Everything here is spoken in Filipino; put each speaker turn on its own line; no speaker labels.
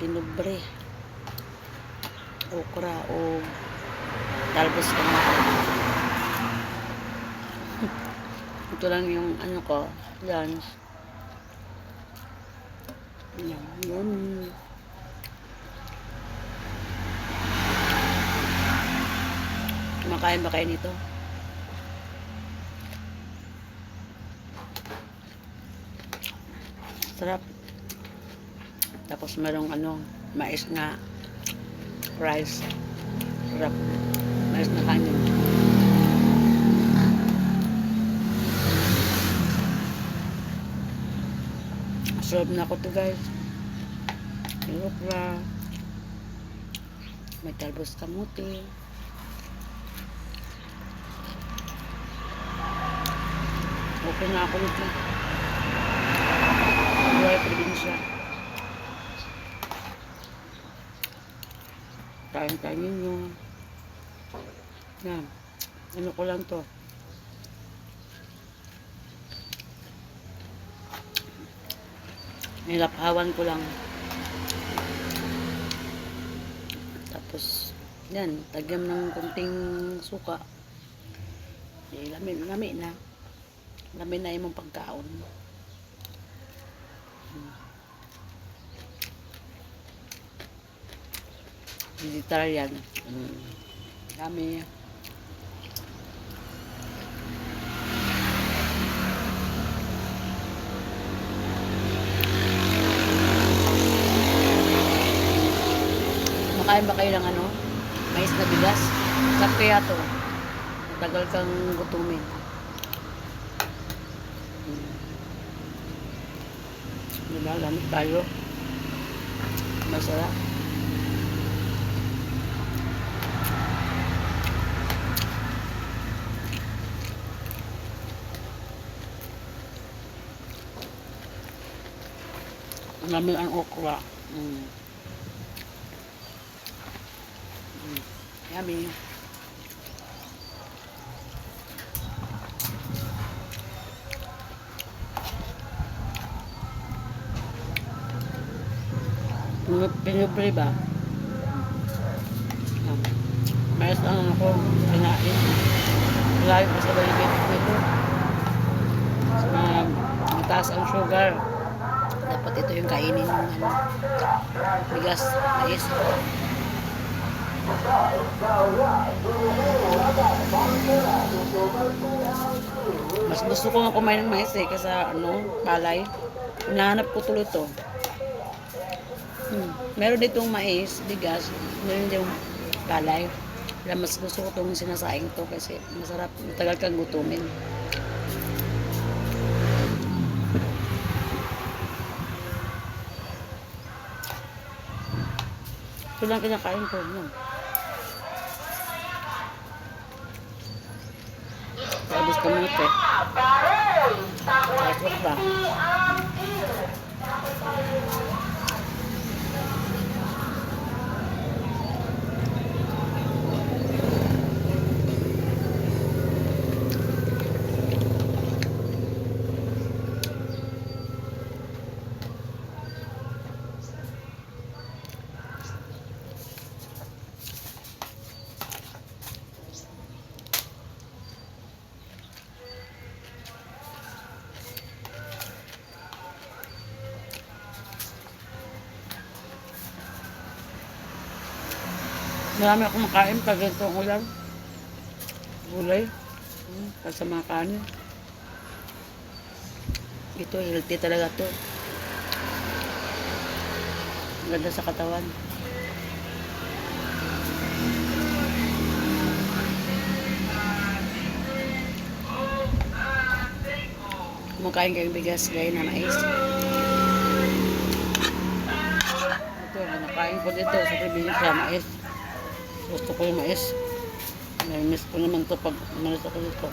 pinubre, okra o talbos kamote. Ito lang yung ano ko, lunch. Yan, yun. Kumakain ba kayo nito? Sarap. Tapos merong ano, mais na rice. Sarap. Mais na kanin. Sarap na ako to guys. Okra. May talbos kamote. Okay na ako nito. Buhay probinsya. Kain-kain ninyo. Yan. Ano ko lang to. Nilaphawan ko lang. Tapos, yan. Tagyam ng kunting suka. Lami na. Lami na yung pagkaon. Vegetarian. Kami. Makain ba kayo ng ano? Mais na bigas? Sarap kaya to. Matagal kang gutumin. Diba? Lamig tayo. Masarap. Ang namin ang okra. Yummy. Pinubre ba? Mayas lang ako kinain. Malayo pa sa baligid nito. Mataas ang sugar. Dapat ito yung kainin ng ano, bigas, mais. Mas gusto ko nga kumain ng mais kasi ano, palay. Hinahanap ko tuloy to. Meron ditong mais, bigas, meron ditong palay. Kaya mas gusto ko itong sinasaing to kasi masarap, matagal kang gutumin. Ito lang kinakain ko. Talbos kamote. Tapos ba? Marami akong makain pag ito ang ulam. Gulay. Sa mga kanin. Ito, healthy talaga to. Ganda sa katawan. Kumakain kayong bigas gaya na mais. Ito, nakain ko dito sa probinsya, mais. Gusto ko yung mais. May miss ko naman to pag umalis ako dito.